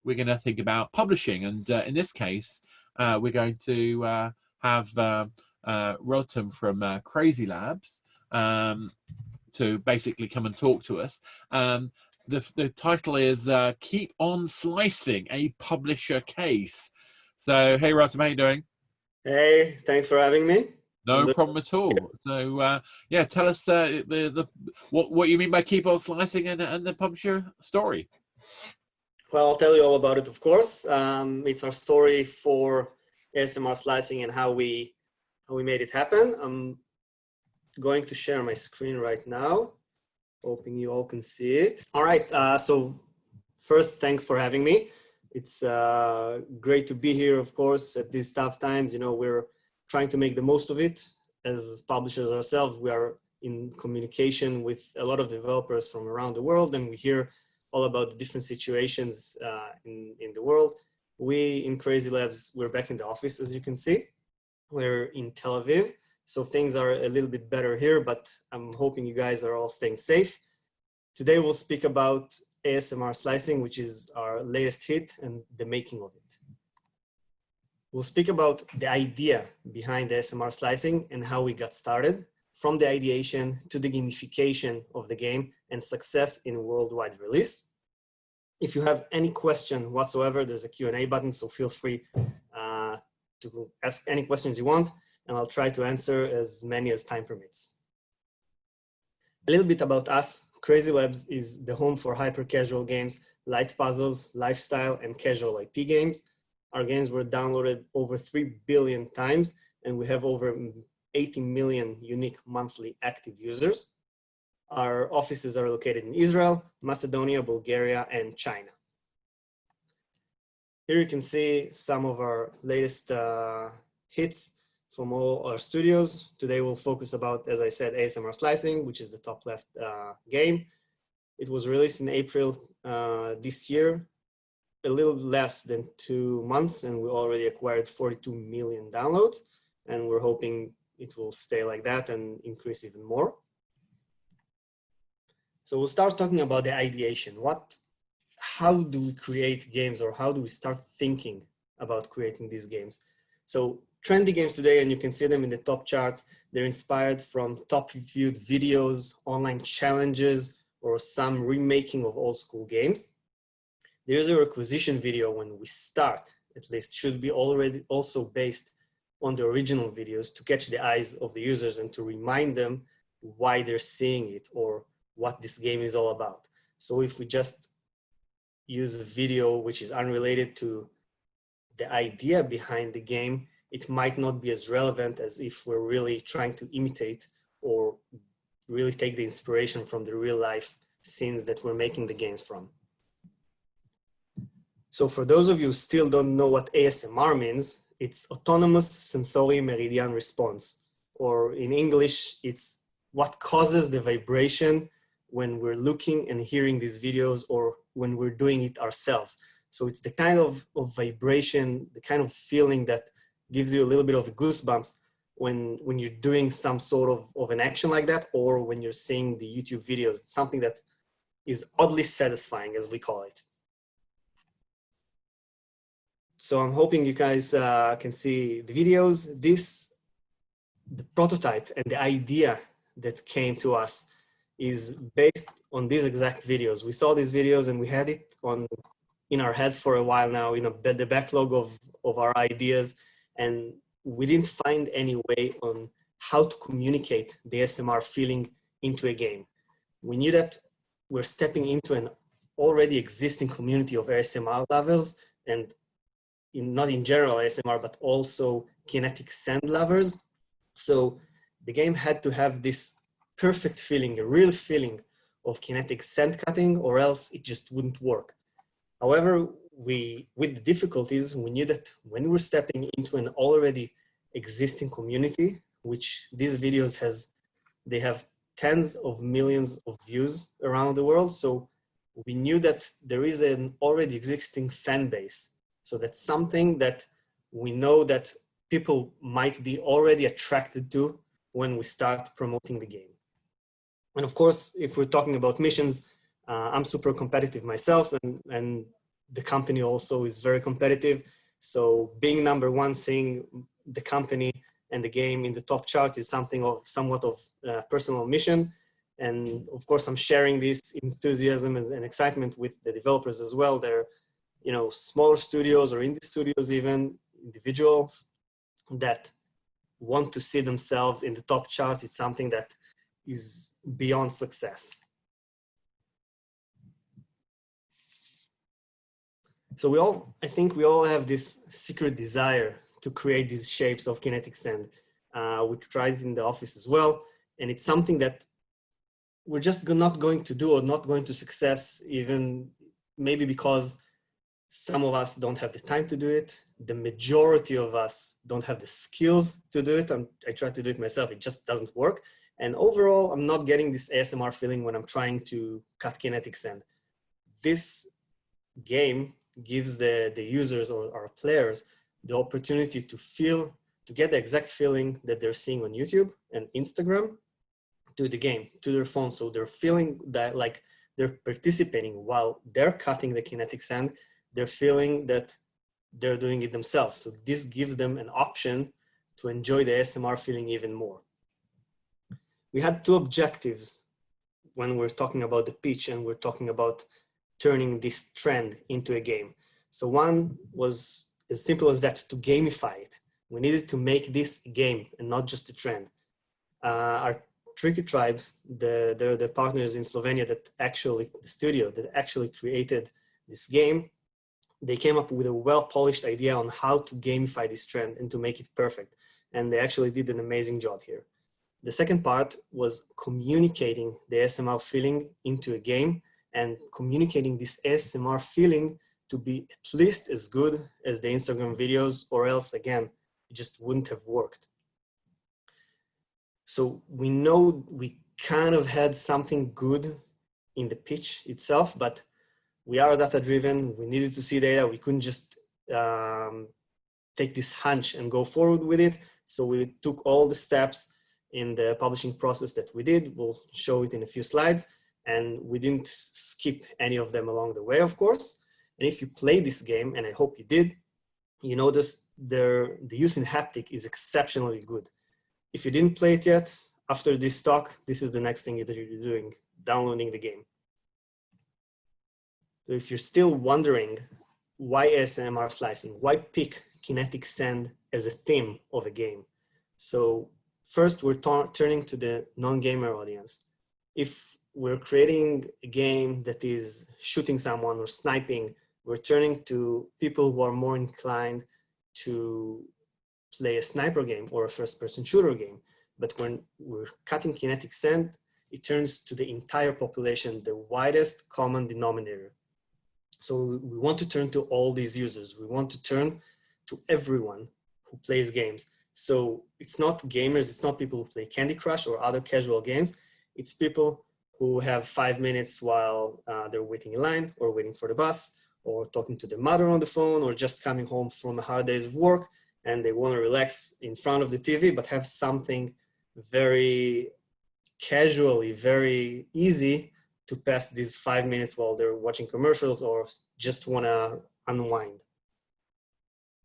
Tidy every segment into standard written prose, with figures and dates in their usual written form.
we're going to think about publishing. And in this case, we're going to have Rotem from CrazyLabs to basically come and talk to us. The title is Keep on Slicing, a Publisher Case. So, hey, Rotem, how you doing? Hey, thanks for having me. No problem at all. So, yeah, tell us what you mean by keep on slicing and the publisher story. Well, I'll tell you all about it, of course. It's our story for ASMR slicing and how we made it happen. I'm going to share my screen right now, hoping you all can see it. All right, so first, thanks for having me. It's great to be here, of course, at these tough times. You know, we're trying to make the most of it. As publishers ourselves, we are in communication with a lot of developers from around the world, and we hear all about the different situations in the world. We in CrazyLabs, we're back in the office, as you can see. We're in Tel Aviv, so things are a little bit better here, but I'm hoping you guys are all staying safe. Today we'll speak about ASMR slicing, which is our latest hit and the making of it. We'll speak about the idea behind ASMR slicing and how we got started, from the ideation to the gamification of the game and success in worldwide release. If you have any question whatsoever, there's a Q&A button, so feel free to ask any questions you want, and I'll try to answer as many as time permits. A little bit about us. CrazyLabs is the home for hyper-casual games, light puzzles, lifestyle, and casual IP games. Our games were downloaded over 3 billion times, and we have over 80 million unique monthly active users. Our offices are located in Israel, Macedonia, Bulgaria, and China. Here you can see some of our latest hits from all our studios. Today we'll focus about, as I said, ASMR Slicing, which is the top left game. It was released in April this year, a little less than 2 months, and we already acquired 42 million downloads, and we're hoping it will stay like that and increase even more. So we'll start talking about the ideation. How do we create games, or how do we start thinking about creating these games? So trendy games today, and you can see them in the top charts, they're inspired from top viewed videos, online challenges, or some remaking of old school games. The user acquisition video, when we start, at least, should be already also based on the original videos to catch the eyes of the users and to remind them why they're seeing it or what this game is all about. So if we just use a video which is unrelated to the idea behind the game, it might not be as relevant as if we're really trying to imitate or really take the inspiration from the real life scenes that we're making the games from. So for those of you who still don't know what ASMR means, it's Autonomous Sensory Meridian Response, or in English, it's what causes the vibration when we're looking and hearing these videos or when we're doing it ourselves. So it's the kind of vibration, the kind of feeling that gives you a little bit of goosebumps when you're doing some sort of an action like that, or when you're seeing the YouTube videos. It's something that is oddly satisfying, as we call it. So I'm hoping you guys can see the videos. The prototype and the idea that came to us is based on these exact videos. We saw these videos and we had it in our heads for a while now, the backlog of our ideas, and we didn't find any way on how to communicate the ASMR feeling into a game. We knew that we're stepping into an already existing community of ASMR lovers, and not in general ASMR, but also kinetic sand lovers. So the game had to have this perfect feeling, a real feeling of kinetic sand cutting, or else it just wouldn't work. However, with the difficulties, we knew that when we're stepping into an already existing community, which these videos they have tens of millions of views around the world. So we knew that there is an already existing fan base. So that's something that we know that people might be already attracted to when we start promoting the game. And of course, if we're talking about missions, I'm super competitive myself, and the company also is very competitive. So being number one, seeing the company and the game in the top chart is somewhat of a personal mission. And of course, I'm sharing this enthusiasm and excitement with the developers as well. They're, smaller studios or indie studios, even individuals that want to see themselves in the top chart. It's something that is beyond success. So I think we all have this secret desire to create these shapes of kinetic sand. We tried it in the office as well. And it's something that we're just not going to do or not going to success, even maybe because some of us don't have the time to do it. The majority of us don't have the skills to do it. I try to do it myself. It just doesn't work. And overall, I'm not getting this ASMR feeling when I'm trying to cut kinetic sand. This game gives the users or our players the opportunity to get the exact feeling that they're seeing on YouTube and Instagram to the game, to their phone. So they're feeling that like they're participating while they're cutting the kinetic sand. They're feeling that they're doing it themselves. So this gives them an option to enjoy the ASMR feeling even more. We had two objectives when we're talking about the pitch and we're talking about turning this trend into a game. So one was as simple as that, to gamify it. We needed to make this a game and not just a trend. Our Tricky Tribe, they're the partners in Slovenia that actually, the studio that actually created this game, they came up with a well-polished idea on how to gamify this trend and to make it perfect. And they actually did an amazing job here. The second part was communicating the ASMR feeling into a game and communicating this ASMR feeling to be at least as good as the Instagram videos, or else again, it just wouldn't have worked. So we know we kind of had something good in the pitch itself, but we are data driven. We needed to see data. We couldn't just take this hunch and go forward with it. So we took all the steps in the publishing process that we did. We'll show it in a few slides. And we didn't skip any of them along the way, of course. And if you play this game, and I hope you did, you notice the use in haptic is exceptionally good. If you didn't play it yet, after this talk, this is the next thing that you're doing, downloading the game. So if you're still wondering why ASMR slicing, why pick kinetic sand as a theme of a game? So first, we're turning to the non-gamer audience. If we're creating a game that is shooting someone or sniping, we're turning to people who are more inclined to play a sniper game or a first-person shooter game. But when we're cutting kinetic sand, it turns to the entire population, the widest common denominator. So we want to turn to all these users. We want to turn to everyone who plays games. So it's not gamers, it's not people who play Candy Crush or other casual games. It's people who have 5 minutes while they're waiting in line or waiting for the bus or talking to their mother on the phone or just coming home from a hard days of work, and they want to relax in front of the TV, but have something very casually, very easy to pass these 5 minutes while they're watching commercials or just want to unwind.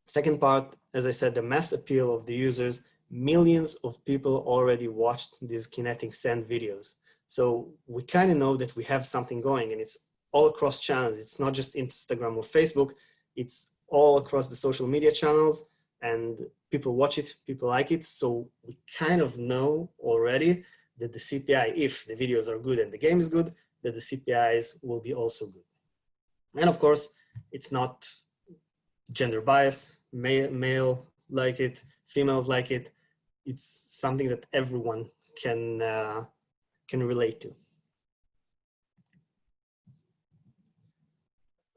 Second part, as I said, the mass appeal of the users. Millions of people already watched these kinetic sand videos. So we kind of know that we have something going, and it's all across channels. It's not just Instagram or Facebook. It's all across the social media channels, and people watch it, people like it. So we kind of know already that the CPI, if the videos are good and the game is good, that the CPIs will be also good. And of course, it's not gender bias. Male like it, females like it. It's something that everyone can relate to.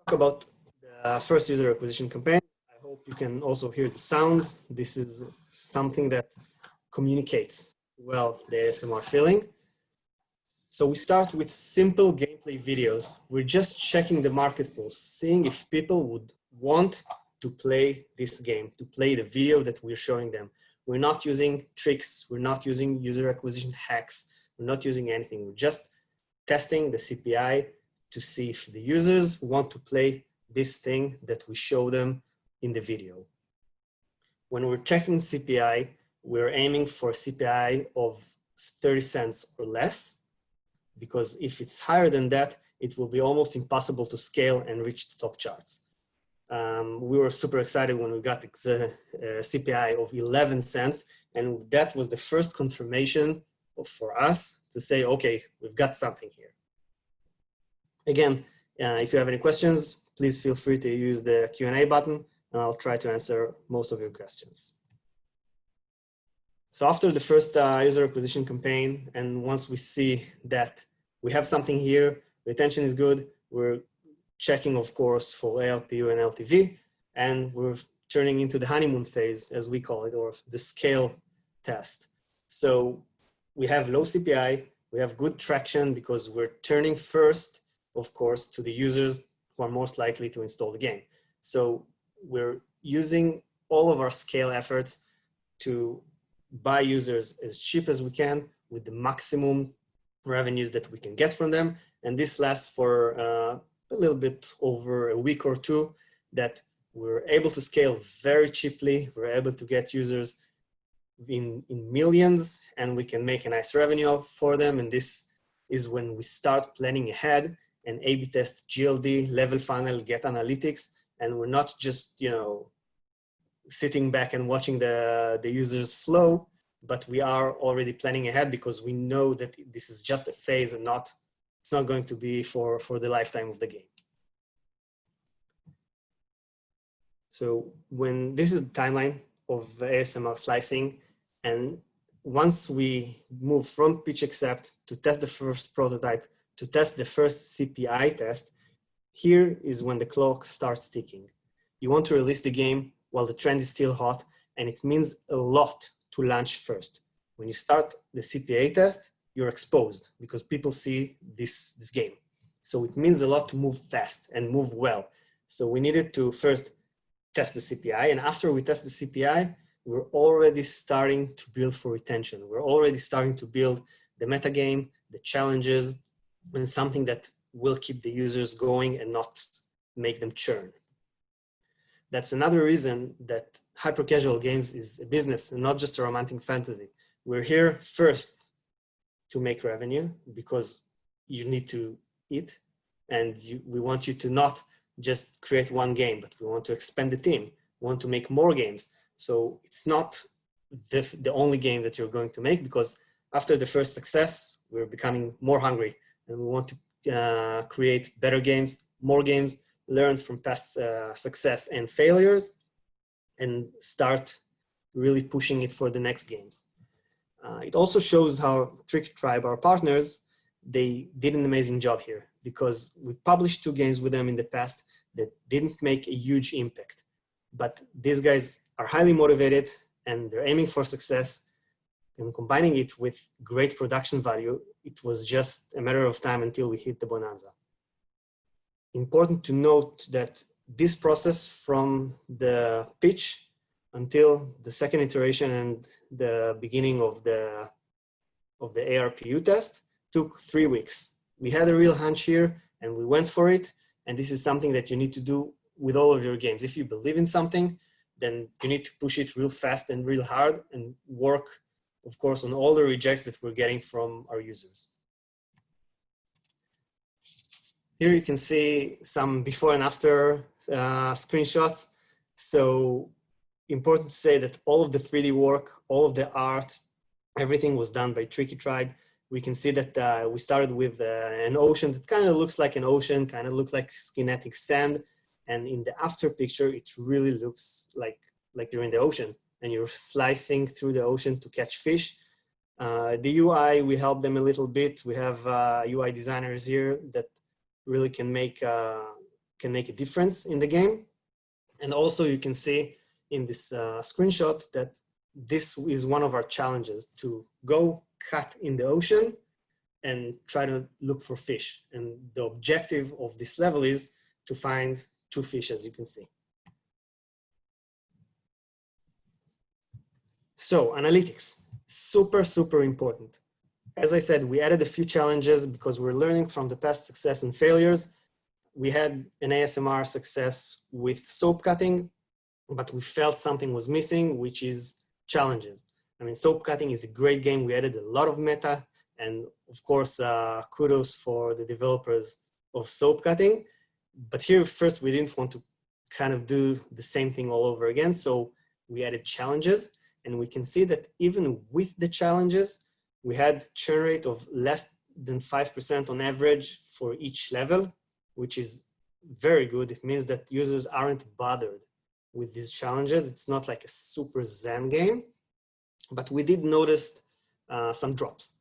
Talk about the first user acquisition campaign. I hope you can also hear the sound. This is something that communicates well the ASMR feeling. So we start with simple gameplay videos. We're just checking the market pulse, seeing if people would want to play this game, to play the video that we're showing them. We're not using tricks. We're not using user acquisition hacks. We're not using anything. We're just testing the CPI to see if the users want to play this thing that we show them in the video. When we're checking CPI, we're aiming for CPI of 30 cents or less, because if it's higher than that, it will be almost impossible to scale and reach the top charts. We were super excited when we got the CPI of 11 cents, and that was the first confirmation for us to say, okay, we've got something here. Again, if you have any questions, please feel free to use the Q&A button, and I'll try to answer most of your questions. So after the first user acquisition campaign, and once we see that we have something here, the retention is good, we're checking, of course, for ARPU and LTV, and we're turning into the honeymoon phase, as we call it, or the scale test. So we have low CPI, we have good traction because we're turning first, of course, to the users who are most likely to install the game. So we're using all of our scale efforts to buy users as cheap as we can with the maximum revenues that we can get from them. And this lasts for a little bit over a week or two, that we're able to scale very cheaply. We're able to get users in millions, and we can make a nice revenue for them. And this is when we start planning ahead and A/B test GLD, level funnel, get analytics. And we're not just, sitting back and watching the users flow, but we are already planning ahead because we know that this is just a phase and it's not going to be for the lifetime of the game. So when this is the timeline of ASMR slicing, and once we move from pitch accept to test the first prototype, to test the first CPI test, here is when the clock starts ticking. You want to release the game while the trend is still hot, and it means a lot to launch first. When you start the CPA test, you're exposed because people see this game. So it means a lot to move fast and move well. So we needed to first test the CPI, and after we test the CPI, we're already starting to build for retention. We're already starting to build the metagame, the challenges, and something that will keep the users going and not make them churn. That's another reason that hyper-casual games is a business and not just a romantic fantasy. We're here first to make revenue because you need to eat, and we want you to not just create one game, but we want to expand the team. We want to make more games. So it's not the only game that you're going to make, because after the first success, we're becoming more hungry, and we want to create better games, more games, learn from past success and failures, and start really pushing it for the next games. It also shows how Tricky Tribe, our partners, they did an amazing job here, because we published 2 games with them in the past that didn't make a huge impact. But these guys are highly motivated and they're aiming for success, and combining it with great production value, it was just a matter of time until we hit the bonanza. Important to note that this process from the pitch until the second iteration and the beginning of the ARPU test took 3 weeks. We had a real hunch here and we went for it. And this is something that you need to do with all of your games. If you believe in something, then you need to push it real fast and real hard and work, of course, on all the rejects that we're getting from our users. Here you can see some before and after screenshots. So important to say that all of the 3D work, all of the art, everything was done by Tricky Tribe. We can see that we started with an ocean that kind of looks like an ocean, kind of looked like kinetic sand. And in the after picture, it really looks like you're in the ocean and you're slicing through the ocean to catch fish. The UI, we helped them a little bit. We have UI designers here that really can make a difference in the game. And also you can see in this screenshot that this is one of our challenges, to go cut in the ocean and try to look for fish. And the objective of this level is to find 2 fish, as you can see. So analytics, super, super important. As I said, we added a few challenges because we're learning from the past success and failures. we had an ASMR success with soap cutting, but we felt something was missing, which is challenges. I mean, soap cutting is a great game. We added a lot of meta, and of course, kudos for the developers of soap cutting. But here, first, we didn't want to kind of do the same thing all over again. So we added challenges, and we can see that even with the challenges, we had churn rate of less than 5% on average for each level, which is very good. It means that users aren't bothered with these challenges. It's not like a super Zen game, but we did notice some drops.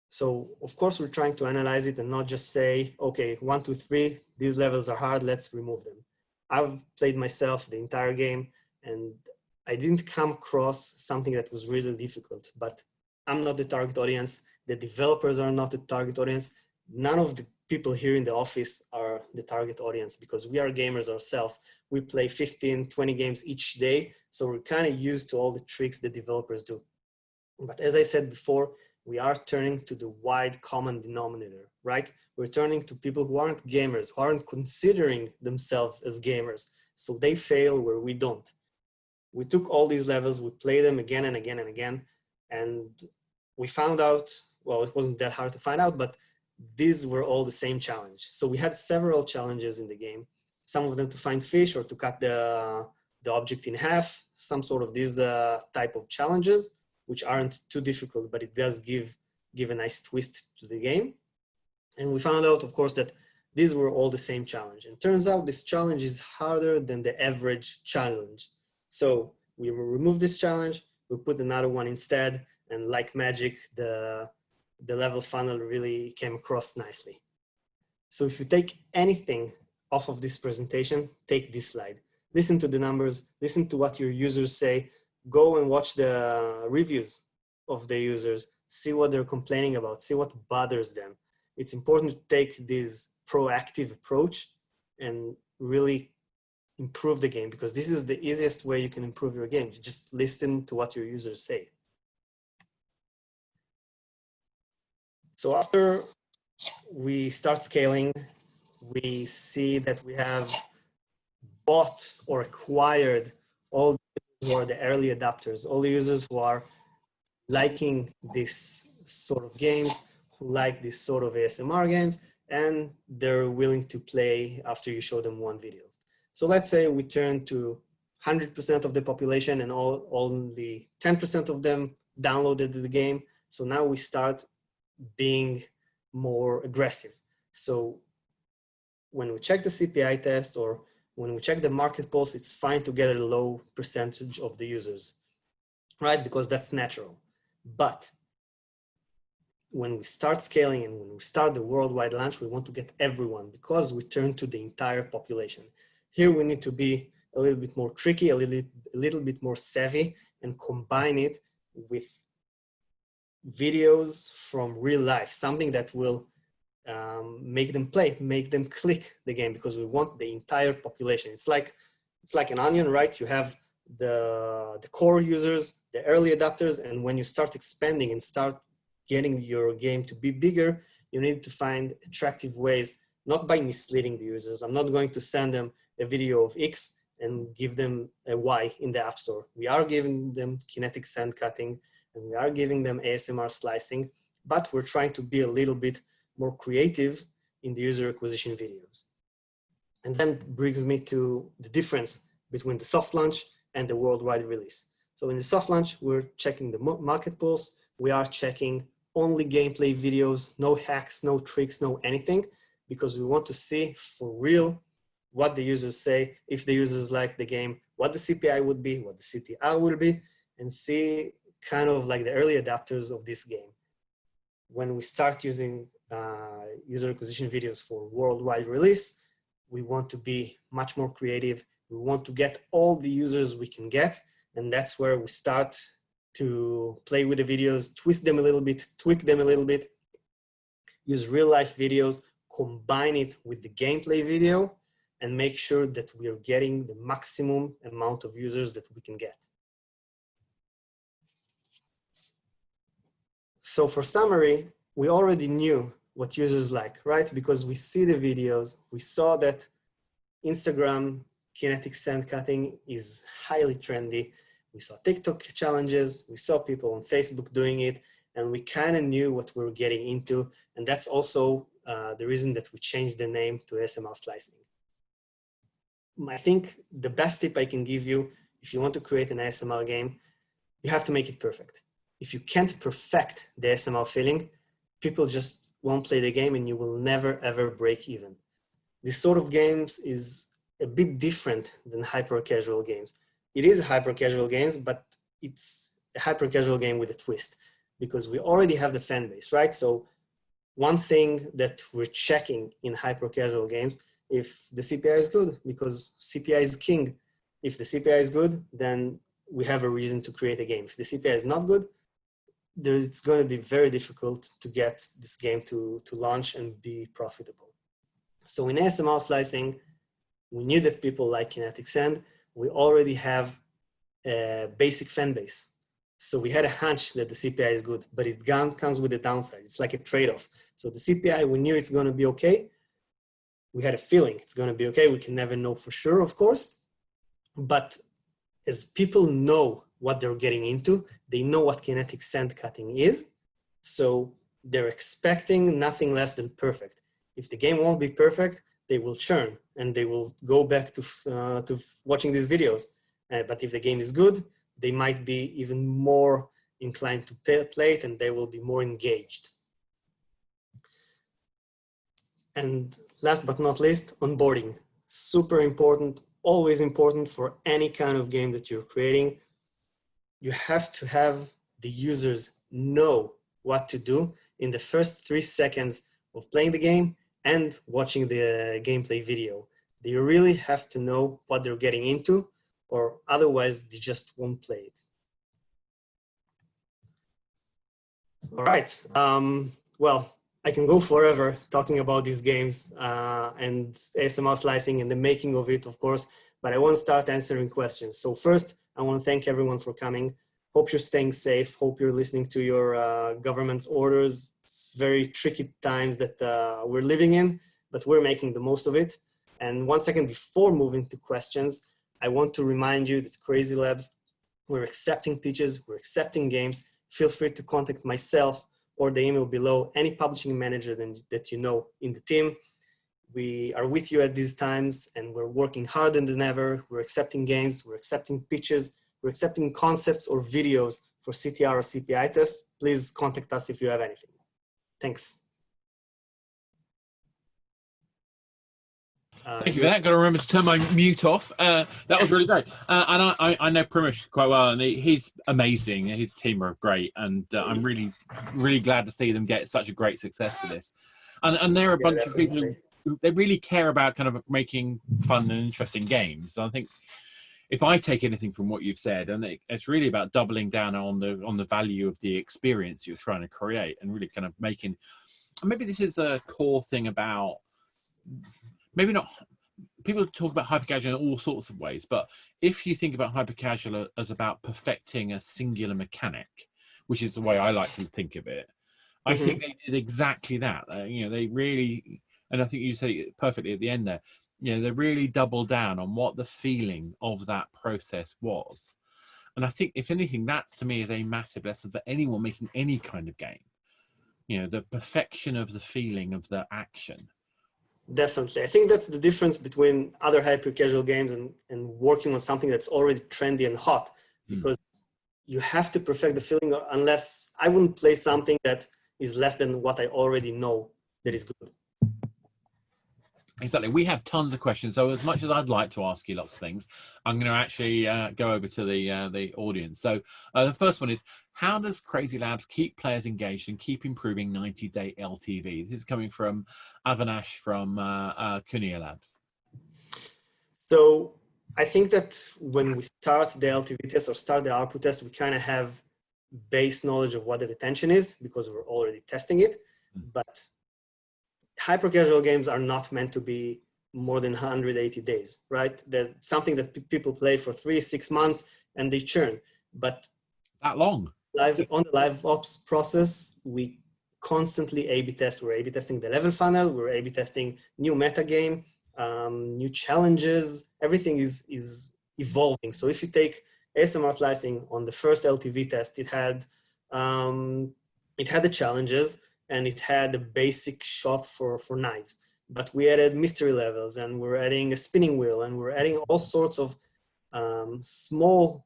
So of course, we're trying to analyze it and not just say, okay, 1, 2, 3, these levels are hard, let's remove them. I've played myself the entire game, and I didn't come across something that was really difficult, but I'm not the target audience. The developers are not the target audience. None of the people here in the office are the target audience because we are gamers ourselves. We play 15, 20 games each day. So we're kind of used to all the tricks the developers do. But as I said before, we are turning to the wide common denominator, right? We're turning to people who aren't gamers, who aren't considering themselves as gamers. So they fail where we don't. We took all these levels, we played them again and again and again, and we found out, well, it wasn't that hard to find out, but these were all the same challenge. So we had several challenges in the game, some of them to find fish or to cut the object in half, some sort of these type of challenges, which aren't too difficult, but it does give a nice twist to the game. And we found out, of course, that these were all the same challenge. And turns out this challenge is harder than the average challenge. So we removed this challenge, we put another one instead, and like magic, the level funnel really came across nicely. So if you take anything off of this presentation, take this slide. Listen to the numbers, listen to what your users say, go and watch the reviews of the users, see what they're complaining about, see what bothers them. It's important to take this proactive approach and really improve the game, because this is the easiest way you can improve your game. You just listen to what your users say. So after we start scaling, we see that we have bought or acquired all the users who are the early adopters, all the users who are liking this sort of games, who like this sort of ASMR games, and they're willing to play after you show them one video. So let's say we turn to 100% of the population and only 10% of them downloaded the game. So now we start being more aggressive. So when we check the CPI test or when we check the market pulse, it's fine to get a low percentage of the users, right? Because that's natural. But when we start scaling and when we start the worldwide launch, we want to get everyone because we turn to the entire population. Here we need to be a little bit more tricky, a little bit more savvy, and combine it with videos from real life, something that will make them play, make them click the game, because we want the entire population. It's like an onion, right? You have the core users, the early adopters, and when you start expanding and start getting your game to be bigger, you need to find attractive ways, not by misleading the users. I'm not going to send them a video of X and give them a Y in the App Store. We are giving them kinetic sand cutting and we are giving them ASMR slicing, but we're trying to be a little bit more creative in the user acquisition videos. And then brings me to the difference between the soft launch and the worldwide release. So in the soft launch, we're checking the market pulse. We are checking only gameplay videos, no hacks, no tricks, no anything, because we want to see for real what the users say, if the users like the game, what the CPI would be, what the CTR will be, and see kind of like the early adapters of this game. When we start using user acquisition videos for worldwide release, we want to be much more creative. We want to get all the users we can get, and that's where we start to play with the videos, twist them a little bit, tweak them a little bit, use real life videos, combine it with the gameplay video, and make sure that we are getting the maximum amount of users that we can get. So for summary, we already knew what users like, right? Because we see the videos, we saw that Instagram kinetic sand cutting is highly trendy. We saw TikTok challenges, we saw people on Facebook doing it, and we kind of knew what we were getting into. And that's also the reason that we changed the name to ASMR slicing. I think the best tip I can give you, if you want to create an ASMR game, you have to make it perfect. If you can't perfect the ASMR feeling, people just won't play the game and you will never ever break even. This sort of games is a bit different than hyper casual games. It is a hyper casual games, but it's a hyper casual game with a twist because we already have the fan base, right? So one thing that we're checking in hyper casual games, if the CPI is good, because CPI is king. If the CPI is good, then we have a reason to create a game. If the CPI is not good, it's going to be very difficult to get this game to launch and be profitable. So in ASMR slicing, we knew that people like kinetic sand. We already have a basic fan base. So we had a hunch that the CPI is good, but it comes with a downside. It's like a trade-off. So the CPI, we knew it's going to be okay. We had a feeling it's going to be okay. We can never know for sure, of course. But as people know what they're getting into, they know what kinetic sand cutting is. So they're expecting nothing less than perfect. If the game won't be perfect, they will churn and they will go back to watching these videos. But if the game is good, they might be even more inclined to play it and they will be more engaged. And last but not least, onboarding. Super important, always important for any kind of game that you're creating. You have to have the users know what to do in the first 3 seconds of playing the game and watching the gameplay video. They really have to know what they're getting into, or otherwise they just won't play it. All right, well, I can go forever talking about these games and ASMR slicing and the making of it, of course, but I want to start answering questions. So first, I want to thank everyone for coming. Hope you're staying safe. Hope you're listening to your government's orders. It's very tricky times that we're living in, but we're making the most of it. And 1 second before moving to questions, I want to remind you that CrazyLabs, we're accepting pitches, we're accepting games. Feel free to contact myself or the email below, any publishing manager that you know in the team. We are with you at these times and we're working harder than ever. We're accepting games, we're accepting pitches, we're accepting concepts or videos for CTR or CPI tests. Please contact us if you have anything. Thanks. Thank you for that. Got to remember to turn my mute off. That was really great. And I know Primosh quite well, and he's amazing. His team are great, and I'm really, really glad to see them get such a great success for this. And they're a bunch of people who they really care about kind of making fun and interesting games. So I think if I take anything from what you've said, and it's really about doubling down on the value of the experience you're trying to create, and really kind of making. And maybe this is a core thing about. Maybe not, people talk about hyper-casual in all sorts of ways, but if you think about hyper-casual as about perfecting a singular mechanic, which is the way I like to think of it, I think they did exactly that. You know, they really, and I think you said it perfectly at the end there, you know, they really doubled down on what the feeling of that process was. And I think, if anything, that to me is a massive lesson for anyone making any kind of game. You know, the perfection of the feeling of the action. Definitely. I think that's the difference between other hyper-casual games and working on something that's already trendy and hot, because you have to perfect the feeling, unless I wouldn't play something that is less than what I already know that is good. Exactly. We have tons of questions. So as much as I'd like to ask you lots of things, I'm going to actually go over to the audience. So the first one is, how does CrazyLabs keep players engaged and keep improving 90-day LTV? This is coming from Avinash from Kunia Labs. So I think that when we start the LTV test or start the output test, we kind of have base knowledge of what the retention is because we're already testing it. But hyper-casual games are not meant to be more than 180 days, right? That's something that people play for 3-6 months and they churn. But that long? On the live ops process, we constantly A/B test. We're A/B testing the level funnel. We're A/B testing new meta game, new challenges. Everything is evolving. So if you take ASMR slicing on the first LTV test, it had the challenges and it had a basic shop for knives. But we added mystery levels, and we're adding a spinning wheel, and we're adding all sorts of small,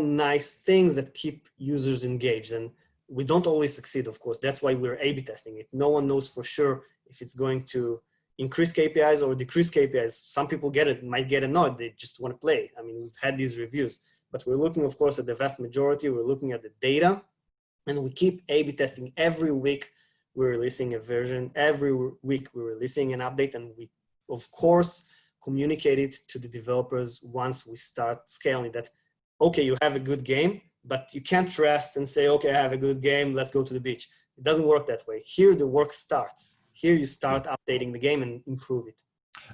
nice things that keep users engaged. And we don't always succeed, of course. That's why we're A/B testing it. No one knows for sure if it's going to increase KPIs or decrease KPIs. Some people might get annoyed. They just want to play. I mean, we've had these reviews, but we're looking, of course, at the vast majority. We're looking at the data, and we keep A/B testing every week. We're releasing a version. Every week we're releasing an update, and we, of course, communicate it to the developers once we start scaling that, okay, you have a good game, but you can't rest and say, okay, I have a good game, let's go to the beach. It doesn't work that way. Here, the work starts. Here, you start updating the game and improve it.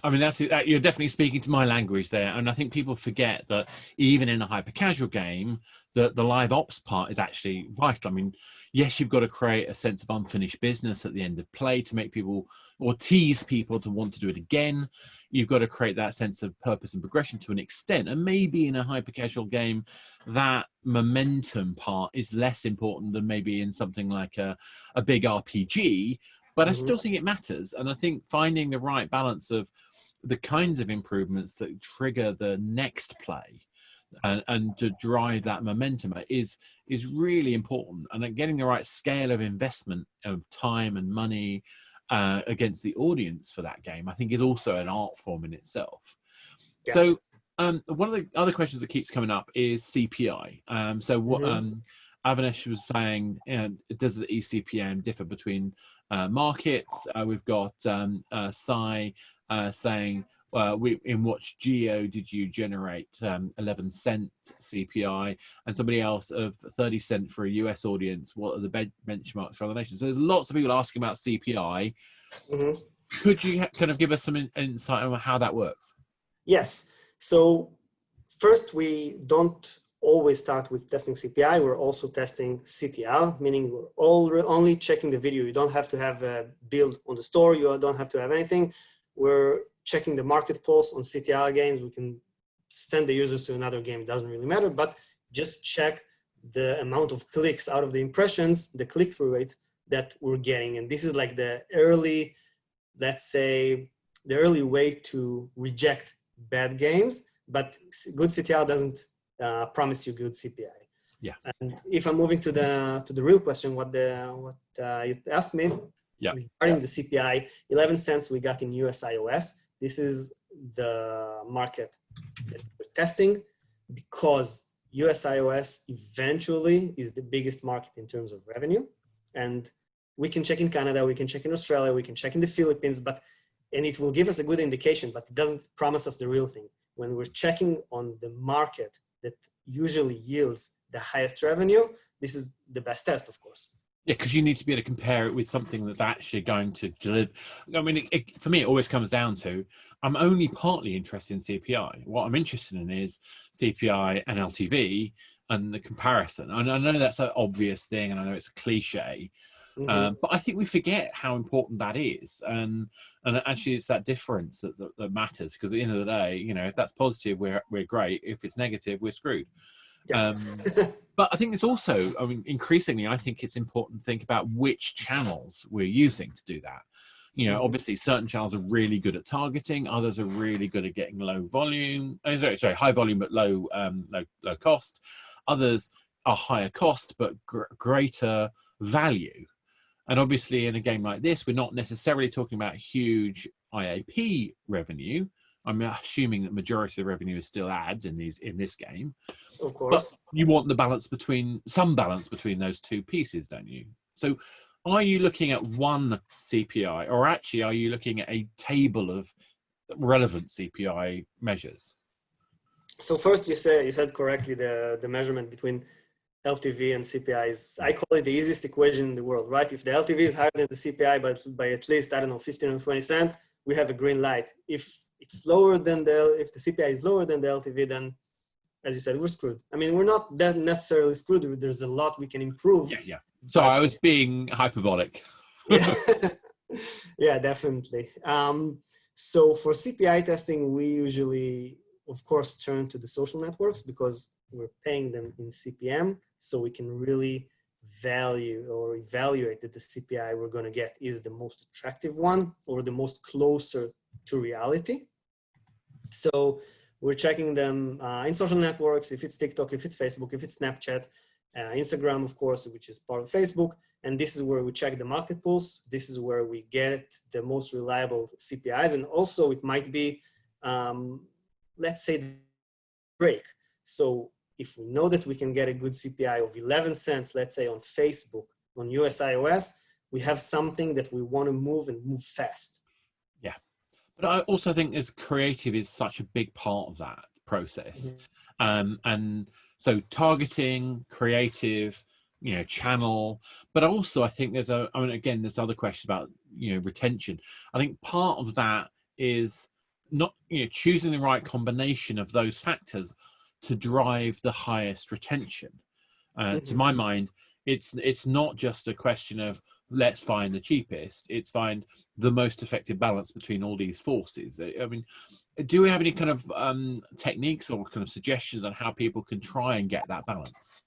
I mean, you're definitely speaking to my language there. And I think people forget that even in a hyper casual game, the live ops part is actually vital. I mean, yes, you've got to create a sense of unfinished business at the end of play to make people or tease people to want to do it again. You've got to create that sense of purpose and progression to an extent. And maybe in a hyper casual game, that momentum part is less important than maybe in something like a big RPG. But I still think it matters. And I think finding the right balance of the kinds of improvements that trigger the next play and to drive that momentum is really important. And getting the right scale of investment of time and money against the audience for that game, I think is also an art form in itself. Yeah. So one of the other questions that keeps coming up is CPI. So what Avinash was saying, does the eCPM differ between markets? We've got Sai saying, in what geo did you generate 11 cent CPI? And somebody else of 30 cent for a US audience. What are the benchmarks for other nations? So there's lots of people asking about CPI. Could you kind of give us some insight on how that works? Yes. So first, we don't always start with testing CPI. We're also testing CTR, meaning we're only checking the video. You don't have to have a build on the store. You don't have to have anything. We're checking the market pulse on CTR games. We can send the users to another game. It doesn't really matter, but just check the amount of clicks out of the impressions, the click-through rate that we're getting. And this is like the early, let's say, the early way to reject bad games, but good CTR doesn't promise you good CPI. Yeah. And if I'm moving to the real question, what you asked me, regarding the CPI, 11 cents we got in US iOS. This is the market that we're testing because US iOS eventually is the biggest market in terms of revenue. And we can check in Canada, we can check in Australia, we can check in the Philippines, and it will give us a good indication, but it doesn't promise us the real thing. When we're checking on the market that usually yields the highest revenue, this is the best test, of course. Yeah, because you need to be able to compare it with something that's actually going to deliver. I mean, for me, it always comes down to, I'm only partly interested in CPI. What I'm interested in is CPI and LTV and the comparison. And I know that's an obvious thing, and I know it's a cliche, but I think we forget how important that is. And actually, it's that difference that matters. Because at the end of the day, if that's positive, we're great. If it's negative, we're screwed. Yeah. But I think it's also, increasingly, I think it's important to think about which channels we're using to do that. Obviously, certain channels are really good at targeting. Others are really good at getting low volume. High volume but low cost. Others are higher cost but greater value. And obviously, in a game like this, we're not necessarily talking about huge IAP revenue. I'm assuming that majority of the revenue is still ads in this game. Of course. But you want the some balance between those two pieces, don't you? So are you looking at one CPI, or actually are you looking at a table of relevant CPI measures? So first, you said correctly the measurement between LTV and CPI is, I call it the easiest equation in the world, right? If the LTV is higher than the CPI by at least, 15 or 20 cents, we have a green light. If it's lower than if the CPI is lower than the LTV, then, as you said, we're screwed. I mean, we're not that necessarily screwed. There's a lot we can improve. So But I was being hyperbolic. yeah, yeah, definitely. So for CPI testing, we usually, of course, turn to the social networks because we're paying them in CPM, so we can really value or evaluate that the CPI we're going to get is the most attractive one or the most closer to reality. So we're checking them in social networks, if it's TikTok, if it's Facebook, if it's Snapchat, Instagram, of course, which is part of Facebook. And this is where we check the market pulse. This is where we get the most reliable CPIs. And also it might be, let's say, break. So if we know that we can get a good CPI of 11 cents, let's say on Facebook, on US iOS, we have something that we want to move and move fast. Yeah. But I also think as creative is such a big part of that process. And so targeting, creative, channel, but also I think there's again, there's other questions about, retention. I think part of that is not, choosing the right combination of those factors to drive the highest retention. To my mind, it's not just a question of let's find the cheapest, it's find the most effective balance between all these forces. I mean, do we have any kind of techniques or kind of suggestions on how people can try and get that balance?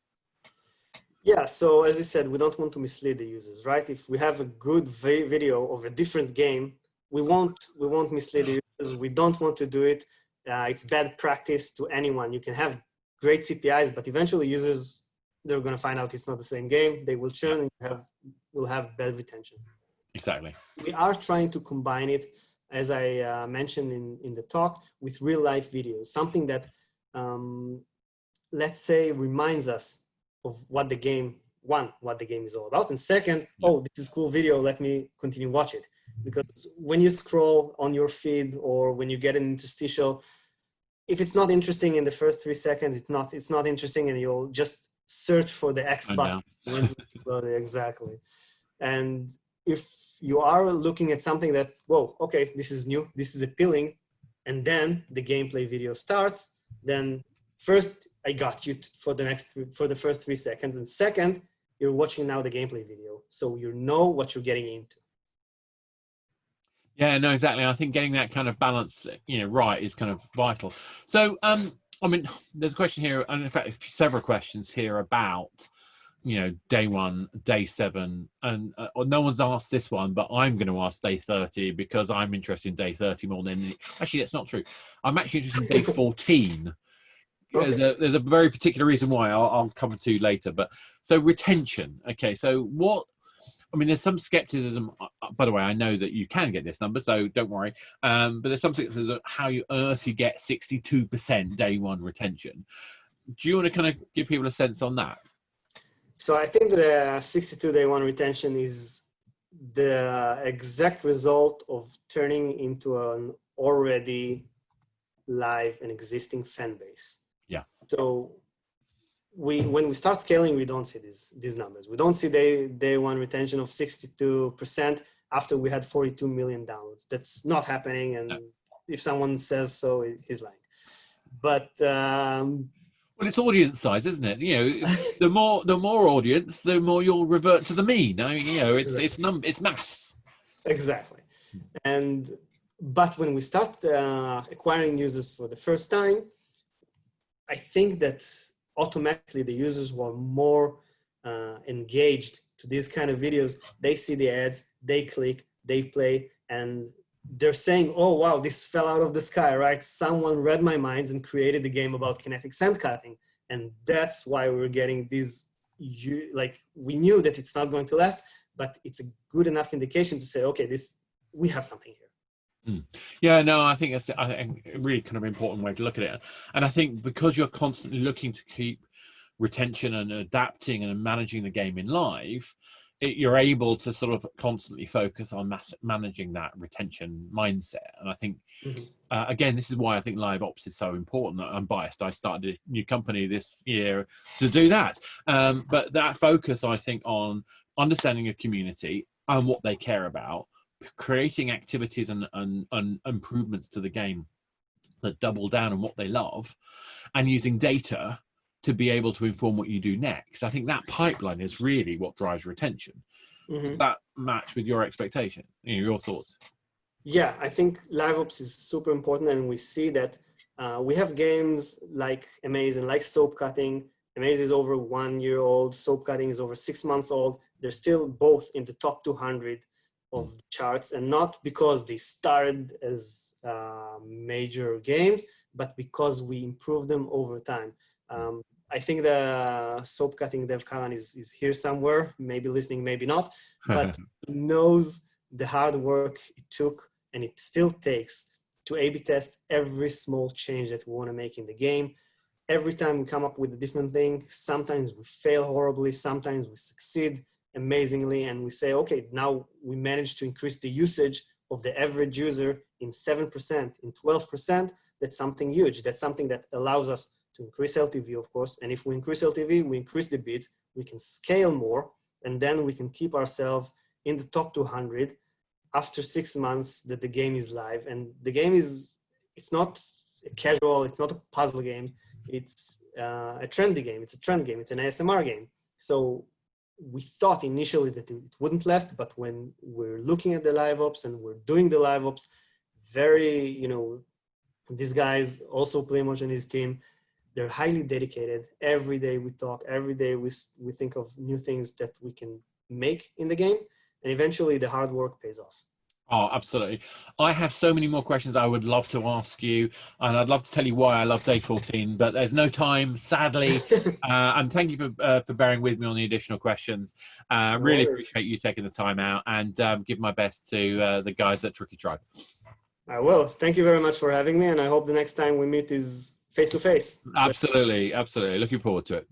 Yeah, so as you said, we don't want to mislead the users, right? If we have a good video of a different game, we won't mislead the users. We don't want to do it. It's bad practice to anyone. You can have great CPIs, but eventually users, they're going to find out it's not the same game. They will churn and will have bad retention. Exactly. We are trying to combine it, as I mentioned in the talk, with real life videos, something that, let's say, reminds us of what the game, what the game is all about. And second, oh, this is cool video, let me continue watch it. Because when you scroll on your feed or when you get an interstitial, if it's not interesting in the first 3 seconds, it's not interesting, and you'll just search for the X button. Exactly. And if you are looking at something that, whoa, okay, this is new, this is appealing, and then the gameplay video starts, then first, I got you for the first 3 seconds, and second, you're watching now the gameplay video, so you know what you're getting into. Yeah, no, exactly. I think getting that kind of balance, right, is kind of vital. So, I mean, there's a question here, and in fact, several questions here about, day 1, day 7, and no one's asked this one, but I'm going to ask day 30 because I'm interested in day 30 more than actually. That's not true. I'm actually interested in day 14. Okay. There's a very particular reason why I'll come to later. But so retention. Okay, so what? I mean, there's some skepticism. By the way, I know that you can get this number, so don't worry. But there's some skepticism of how you earth you get 62% day 1 retention. Do you want to kind of give people a sense on that? So I think the 62 day 1 retention is the exact result of turning into an already live and existing fan base. Yeah. So when we start scaling, we don't see these numbers. We don't see day 1 retention of 62% after we had 42 million downloads. That's not happening. And if someone says so, he's lying. But well, it's audience size, isn't it? The more audience, the more you'll revert to the mean. I mean, it's maths. Exactly. But when we start acquiring users for the first time, I think that automatically the users who are more engaged to these kind of videos, they see the ads, they click, they play, and they're saying, oh, wow, this fell out of the sky, right? Someone read my minds and created a game about kinetic sand cutting. And that's why we're getting these, we knew that it's not going to last, but it's a good enough indication to say, okay, we have something here. Yeah, no, I think that's a really kind of important way to look at it. And I think because you're constantly looking to keep retention and adapting and managing the game in live, you're able to sort of constantly focus on managing that retention mindset. And I think, again, this is why I think live ops is so important. I'm biased. I started a new company this year to do that. But that focus, I think, on understanding a community and what they care about, creating activities and improvements to the game that double down on what they love, and using data to be able to inform what you do next. I think that pipeline is really what drives retention. Does that match with your expectation? Your thoughts? Yeah, I think live ops is super important, and we see that we have games like Amaze and like Soap Cutting. Amaze is over 1 year old, Soap Cutting is over 6 months old. They're still both in the top 200 of the charts, and not because they started as major games, but because we improved them over time. I think the Soap Cutting dev Karan is here somewhere, maybe listening, maybe not, but he knows the hard work it took and it still takes to A/B test every small change that we want to make in the game. Every time we come up with a different thing, sometimes we fail horribly, sometimes we succeed amazingly, and we say, okay, now we managed to increase the usage of the average user in 7%, in 12%. That's something huge. That's something that allows us to increase LTV, of course. And if we increase LTV, we increase the bids, we can scale more, and then we can keep ourselves in the top 200 after 6 months that the game is live. And the game it's not a casual, it's not a puzzle game. It's a trendy game. It's a trend game. It's an ASMR game. So we thought initially that it wouldn't last, but when we're looking at the live ops and we're doing the live ops, these guys, also Primoz and his team, they're highly dedicated. Every day we talk, every day we think of new things that we can make in the game, and eventually the hard work pays off. Oh, absolutely. I have so many more questions I would love to ask you, and I'd love to tell you why I love Day 14, but there's no time, sadly. And thank you for bearing with me on the additional questions. Really appreciate you taking the time out, and give my best to the guys at Tricky Tribe. I will. Thank you very much for having me, and I hope the next time we meet is face-to-face. Absolutely, absolutely. Looking forward to it.